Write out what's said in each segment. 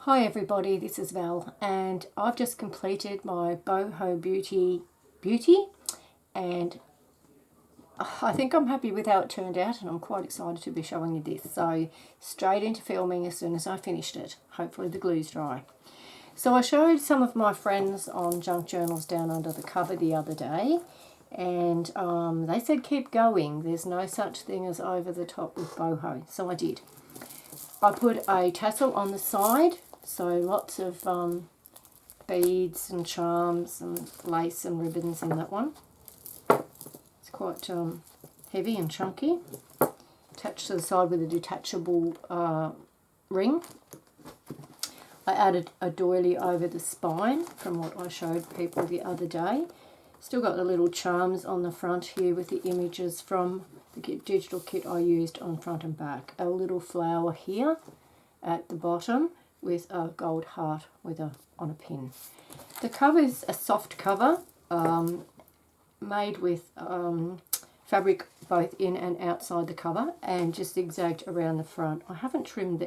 Hi everybody, this is Val and I've just completed my Boho Beauty and I think I'm happy with how it turned out and I'm quite excited to be showing you this. So straight into filming as soon as I finished it. Hopefully the glue's dry. So I showed some of my friends on junk journals down under the cover the other day and they said keep going. There's no such thing as over the top with Boho. So I did. I put a tassel on the side. So lots of beads and charms and lace and ribbons in that one. It's quite heavy and chunky. Attached to the side with a detachable ring. I added a doily over the spine from what I showed people the other day. Still got the little charms on the front here with the images from the digital kit I used on front and back. A little flower here at the bottom with a gold heart with on a pin. The cover is a soft cover made with fabric both in and outside the cover and just zigzagged around the front. I haven't hemmed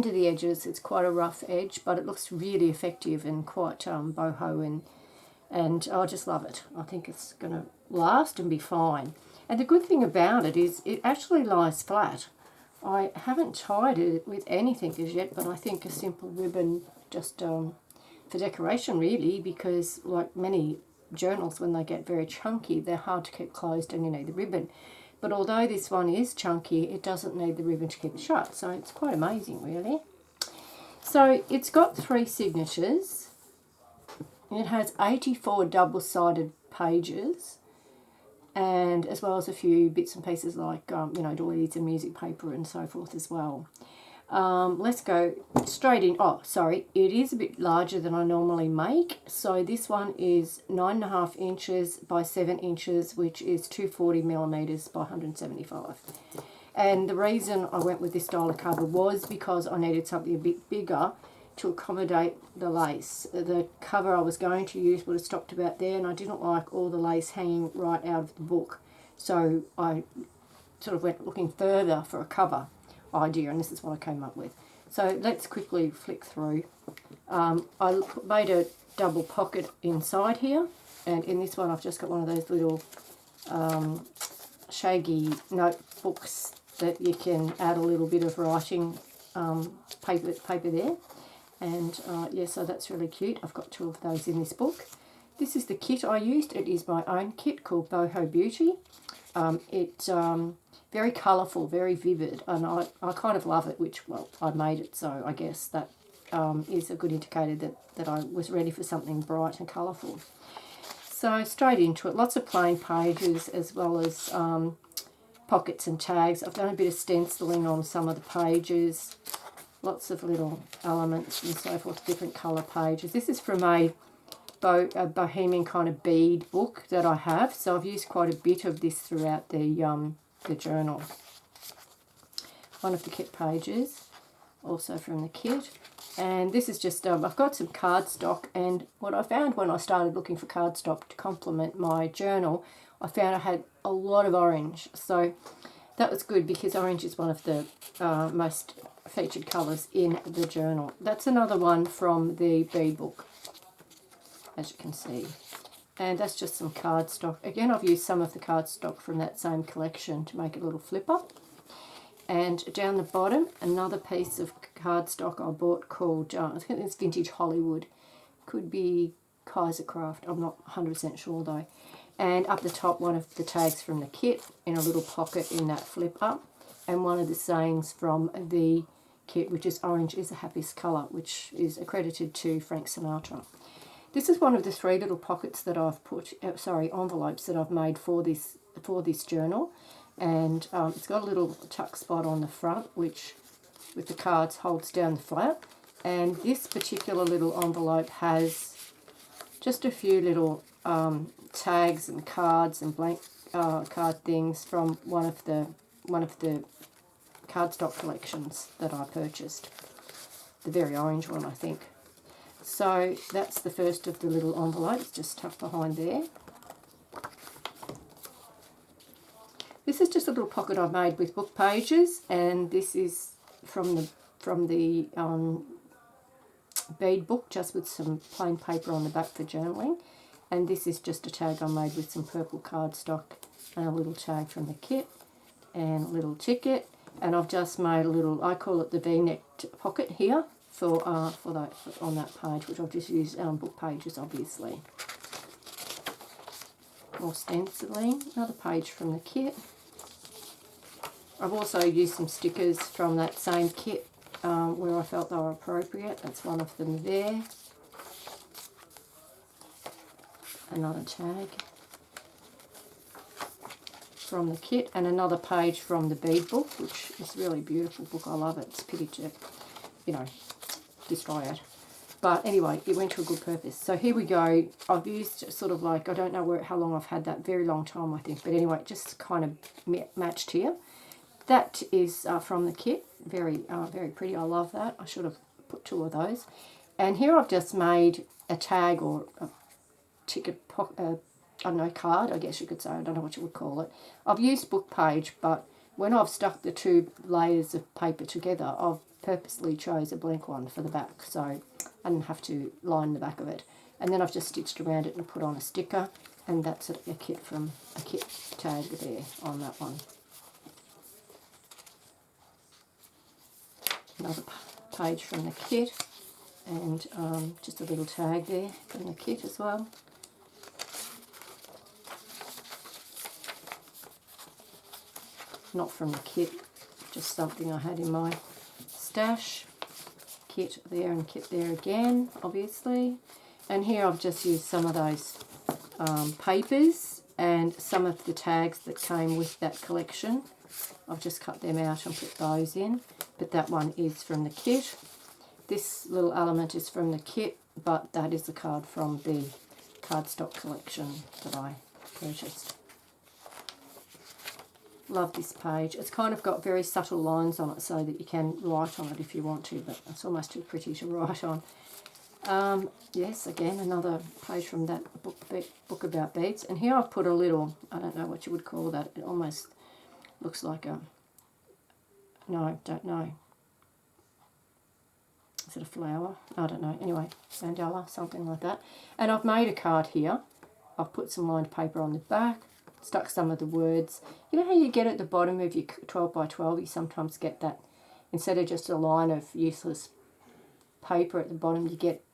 the edges. It's quite a rough edge, but it looks really effective and quite boho and I just love it. I think it's going to last and be fine. And the good thing about it is it actually lies flat. I haven't tied it with anything as yet, but I think a simple ribbon just for decoration really, because like many journals when they get very chunky, they're hard to keep closed and you need the ribbon. But although this one is chunky, it doesn't need the ribbon to keep it shut, so it's quite amazing really. So it's got 3 signatures. It has 84 double-sided pages, and as well as a few bits and pieces like doilies and music paper and so forth as well. Let's go straight in. Oh, sorry, it is a bit larger than I normally make. So this one is 9.5 inches by 7 inches, which is 240 millimeters by 175. And the reason I went with this style of cover was because I needed something a bit bigger to accommodate the lace. The cover I was going to use would have stopped about there, and I didn't like all the lace hanging right out of the book. So I sort of went looking further for a cover idea, and this is what I came up with. So let's quickly flick through. I made a double pocket inside here, and in this one I've just got one of those little shaggy notebooks that you can add a little bit of writing paper there. And yeah, so that's really cute. I've got 2 of those in this book. This is the kit I used. It is my own kit called Boho Beauty. It's very colourful, very vivid, and I kind of love it, which, well, I made it, so I guess that is a good indicator that I was ready for something bright and colourful. So straight into it, lots of plain pages as well as pockets and tags. I've done a bit of stenciling on some of the pages. Lots of little elements and so forth, different colour pages. This is from a bohemian kind of bead book that I have, so I've used quite a bit of this throughout the journal. One of the kit pages, also from the kit. And this is just, I've got some cardstock, and what I found when I started looking for cardstock to complement my journal, I found I had a lot of orange. So that was good because orange is one of the most featured colours in the journal. That's another one from the bead book, as you can see. And that's just some cardstock. Again, I've used some of the cardstock from that same collection to make a little flipper. And down the bottom, another piece of cardstock I bought called, I think it's Vintage Hollywood. Could be Kaisercraft, I'm not 100% sure though. And up the top, one of the tags from the kit in a little pocket in that flipper. And one of the sayings from the kit, which is orange is the happiest colour, which is accredited to Frank Sinatra. This is one of the 3 little pockets that I've put, envelopes that I've made for this journal, and it's got a little tuck spot on the front, which with the cards holds down the flap. And this particular little envelope has just a few little tags and cards and blank card things from one of the cardstock collections that I purchased. The very orange one, I think. So that's the first of the little envelopes, just tucked behind there. This is just a little pocket I made with book pages, and this is from the from the bead book, just with some plain paper on the back for journaling. And this is just a tag I made with some purple cardstock and a little tag from the kit and a little ticket. And I've just made a little, I call it the V-necked pocket here for that on that page, which I've just used book pages, obviously. More stenciling, another page from the kit. I've also used some stickers from that same kit where I felt they were appropriate. That's one of them there. Another tag from the kit, and another page from the bead book, which is a really beautiful book. I love it. It's a pity to, you know, destroy it. But anyway, it went to a good purpose. So here we go. I've used sort of like, I don't know how long I've had that, very long time I think. But anyway, it just kind of matched here. That is from the kit. Very, very pretty. I love that. I should have put 2 of those. And here I've just made a tag or a ticket, I don't know, card, I guess you could say. I don't know what you would call it. I've used book page, but when I've stuck the 2 layers of paper together, I've purposely chose a blank one for the back, so I didn't have to line the back of it. And then I've just stitched around it and put on a sticker, and that's a kit tag there on that one. Another page from the kit, and just a little tag there from the kit as well. Not from the kit, just something I had in my stash. Kit there and kit there again, obviously. And here I've just used some of those papers and some of the tags that came with that collection. I've just cut them out and put those in, but that one is from the kit. This little element is from the kit, but that is a card from the cardstock collection that I purchased. Love this page. It's kind of got very subtle lines on it so that you can write on it if you want to, but it's almost too pretty to write on. Yes, again, another page from that book about beads. And here I've put a little, I don't know what you would call that. It almost looks like a, no, don't know. Is it a flower? I don't know. Anyway, mandala, something like that. And I've made a card here. I've put some lined paper on the back, stuck some of the words. You know how you get at the bottom of your 12 by 12, you sometimes get that, instead of just a line of useless paper at the bottom, you get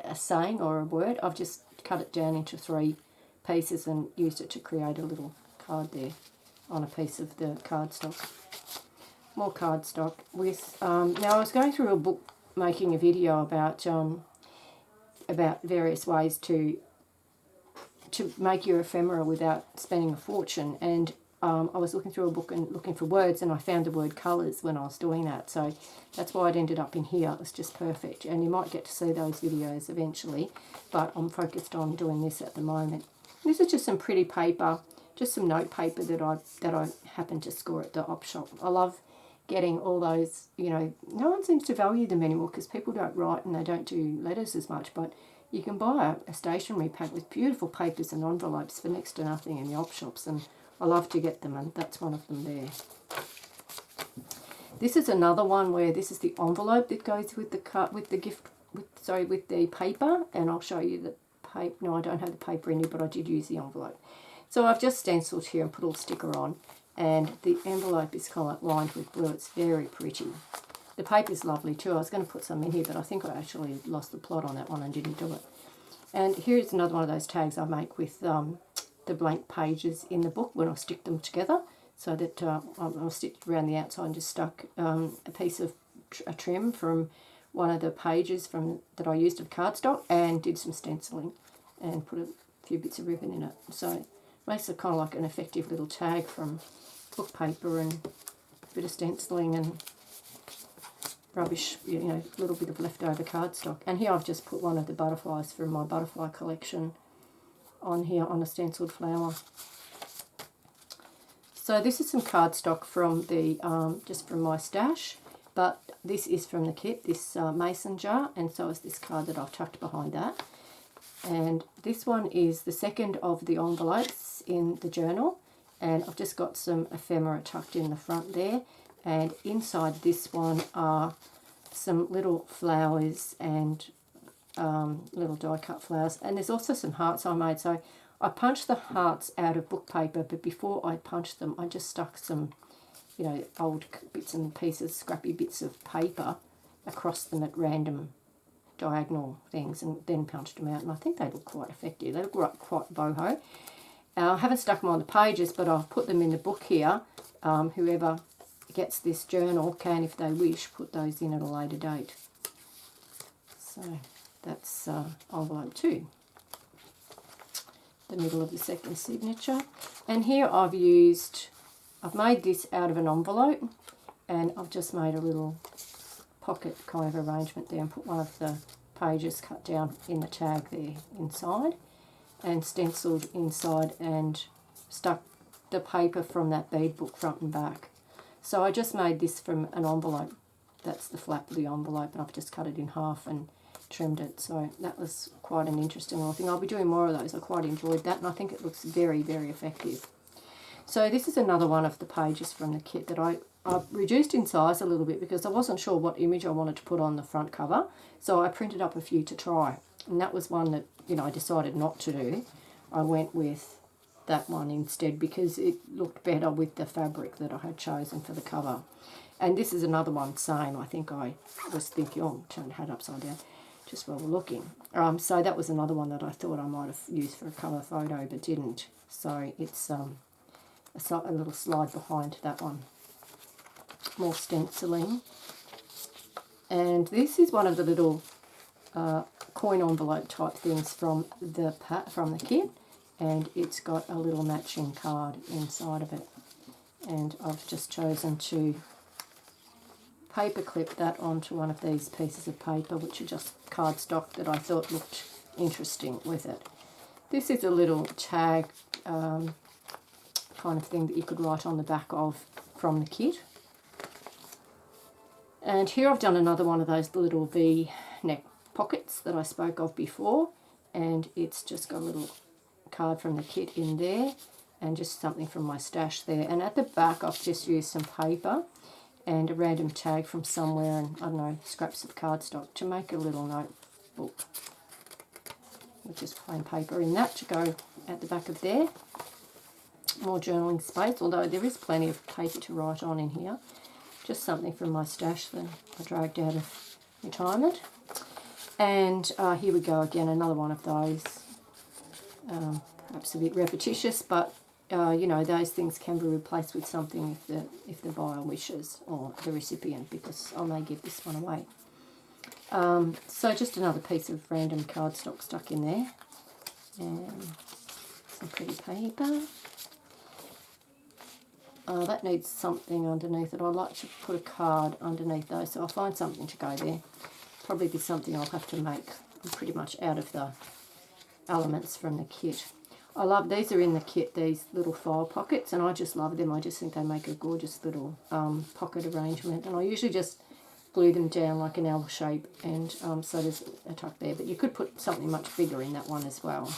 a saying or a word. I've just cut it down into 3 pieces and used it to create a little card there on a piece of the cardstock. More cardstock with, now I was going through a book making a video about various ways to make your ephemera without spending a fortune, and I was looking through a book and looking for words, and I found the word colours when I was doing that, so that's why it ended up in here. It was just perfect, and you might get to see those videos eventually, but I'm focused on doing this at the moment. This is just some pretty paper, just some note paper that I happened to score at the op shop. I love getting all those, you know, no one seems to value them anymore because people don't write and they don't do letters as much, but you can buy a stationery pack with beautiful papers and envelopes for next to nothing in the op shops, and I love to get them, and that's one of them there. This is another one where this is the envelope that goes with with the paper, and I'll show you the paper. No, I don't have the paper in here, but I did use the envelope. So I've just stenciled here and put a little sticker on, and the envelope is kind of like lined with blue. It's very pretty. The paper's lovely too. I was going to put some in here, but I think I actually lost the plot on that one and didn't do it. And here's another one of those tags I make with the blank pages in the book when I stick them together, so that I'll stick around the outside and just stuck a piece of a trim from one of the pages that I used of cardstock and did some stenciling and put a few bits of ribbon in it. So it makes it kind of like an effective little tag from book paper and a bit of stenciling and rubbish, you know, a little bit of leftover cardstock. And here I've just put one of the butterflies from my butterfly collection on here on a stenciled flower. So this is some cardstock from the just from my stash, but this is from the kit, this mason jar, and so is this card that I've tucked behind that. And this one is the second of the envelopes in the journal, and I've just got some ephemera tucked in the front there. And inside this one are some little flowers and little die cut flowers, and there's also some hearts I made. So I punched the hearts out of book paper, but before I punched them I just stuck some, you know, old bits and pieces, scrappy bits of paper across them at random diagonal things, and then punched them out, and I think they look quite effective. They look quite boho. I haven't stuck them on the pages, but I'll put them in the book here. Whoever gets this journal can, if they wish, put those in at a later date. So that's envelope 2, the middle of the second signature. And here I've made this out of an envelope, and I've just made a little pocket kind of arrangement there and put one of the pages cut down in the tag there inside and stenciled inside and stuck the paper from that bead book front and back. So I just made this from an envelope. That's the flap of the envelope, and I've just cut it in half and trimmed it. So that was quite an interesting little thing. I'll be doing more of those. I quite enjoyed that, and I think it looks very, very effective. So this is another one of the pages from the kit that I've reduced in size a little bit because I wasn't sure what image I wanted to put on the front cover. So I printed up a few to try, and that was one that, you know, I decided not to do. I went with that one instead because it looked better with the fabric that I had chosen for the cover. And this is another one, same. I think I was thinking, oh, turn the hat upside down just while we're looking. So that was another one that I thought I might have used for a cover photo but didn't. So it's a little slide behind that one. More stenciling. And this is one of the little coin envelope type things from the kit, and it's got a little matching card inside of it, and I've just chosen to paper clip that onto one of these pieces of paper, which are just cardstock that I thought looked interesting with it. This is a little tag kind of thing that you could write on the back of from the kit. And here I've done another one of those little V-neck pockets that I spoke of before, and it's just got a little card from the kit in there and just something from my stash there. And at the back I've just used some paper and a random tag from somewhere and, I don't know, scraps of cardstock to make a little notebook with just plain paper in that to go at the back of there. More journaling space, although there is plenty of paper to write on in here. Just something from my stash that I dragged out of retirement. And here we go again, another one of those. Perhaps a bit repetitious, but you know, those things can be replaced with something if the buyer wishes, or the recipient, because I may give this one away. So just another piece of random cardstock stuck in there, and some pretty paper. That needs something underneath it. I like to put a card underneath those, so I'll find something to go there. Probably be something I'll have to make. I'm pretty much out of the elements from the kit. I love, these are in the kit, these little file pockets, and I just love them. I just think they make a gorgeous little pocket arrangement, and I usually just glue them down like an L shape, and so there's a tuck there, but you could put something much bigger in that one as well.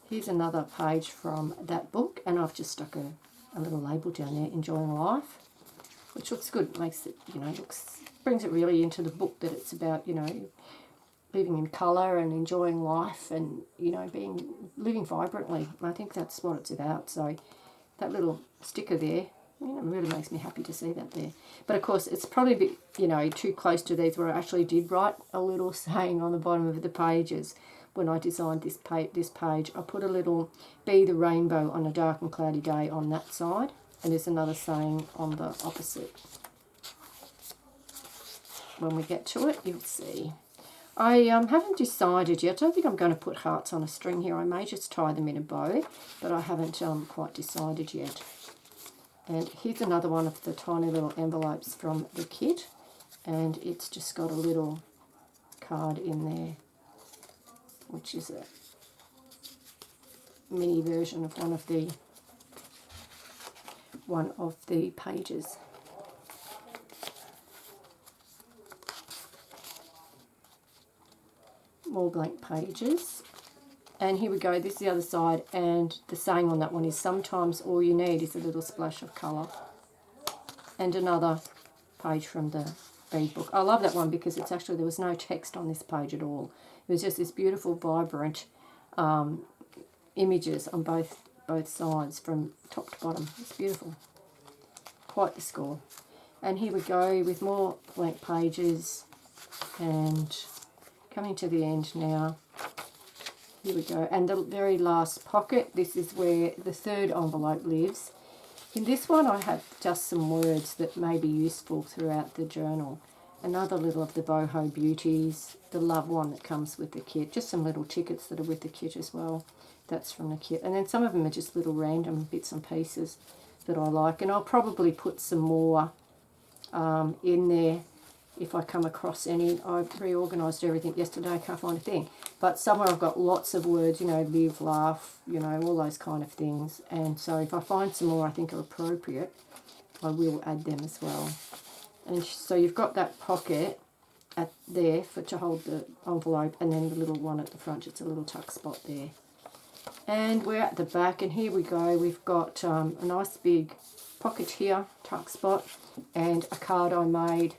Here's another page from that book, and I've just stuck a little label down there, enjoying life, which looks good. It makes it, you know, brings it really into the book that it's about, you know, living in colour and enjoying life and, you know, living vibrantly. I think that's what it's about. So that little sticker there, you know, really makes me happy to see that there. But of course, it's probably a bit, you know, too close to these where I actually did write a little saying on the bottom of the pages. When I designed this page, I put a little "Be the rainbow on a dark and cloudy day" on that side, and there's another saying on the opposite. When we get to it, you'll see. I haven't decided yet. I don't think I'm going to put hearts on a string here. I may just tie them in a bow, but I haven't quite decided yet. And here's another one of the tiny little envelopes from the kit, and it's just got a little card in there, which is a mini version of one of the pages. More blank pages. And here we go, this is the other side, and the saying on that one is, sometimes all you need is a little splash of colour. And another page from the bead book. I love that one because it's actually, there was no text on this page at all. It was just this beautiful, vibrant images on both sides from top to bottom. It's beautiful. Quite the score. And here we go with more blank pages, and coming to the end now. Here we go. And the very last pocket, this is where the third envelope lives. In this one I have just some words that may be useful throughout the journal. Another little of the Boho Beauties, the love one that comes with the kit. Just some little tickets that are with the kit as well. That's from the kit. And then some of them are just little random bits and pieces that I like. And I'll probably put some more in there if I come across any. I reorganised everything yesterday, I can't find a thing. But somewhere I've got lots of words, you know, live, laugh, you know, all those kind of things. And so if I find some more I think are appropriate, I will add them as well. And so you've got that pocket at there to hold the envelope, and then the little one at the front, just a little tuck spot there. And we're at the back, and here we go. We've got a nice big pocket here, tuck spot, and a card I made.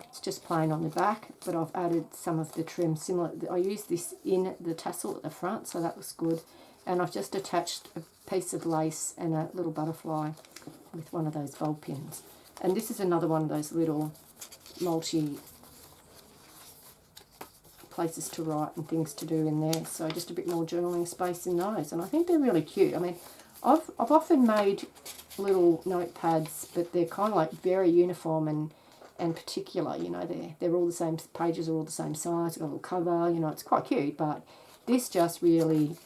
It's just plain on the back, but I've added some of the trim similar. I used this in the tassel at the front, so that was good. And I've just attached a piece of lace and a little butterfly with one of those bowl pins. And this is another one of those little multi places to write and things to do in there. So just a bit more journaling space in those. And I think they're really cute. I mean, I've often made little notepads, but they're kind of like very uniform and particular, you know, they're all the same, pages are all the same size, got a little cover, you know, it's quite cute. But this just really,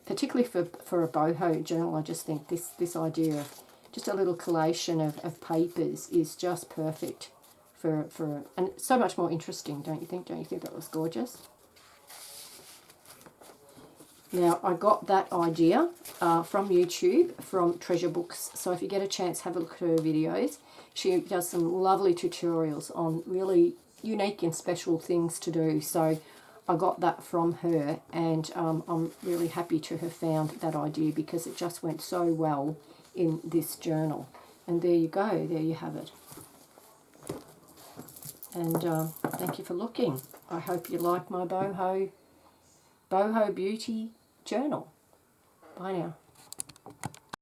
particularly for a boho journal, I just think this idea of just a little collation of papers is just perfect for and so much more interesting, don't you think? Don't you think that was gorgeous? Now, I got that idea from YouTube, from Treasure Books. So if you get a chance, have a look at her videos. She does some lovely tutorials on really unique and special things to do. So I got that from her, and I'm really happy to have found that idea because it just went so well in this journal. And there you go, there you have it. And thank you for looking. I hope you like my Boho Beauty journal. Bye now.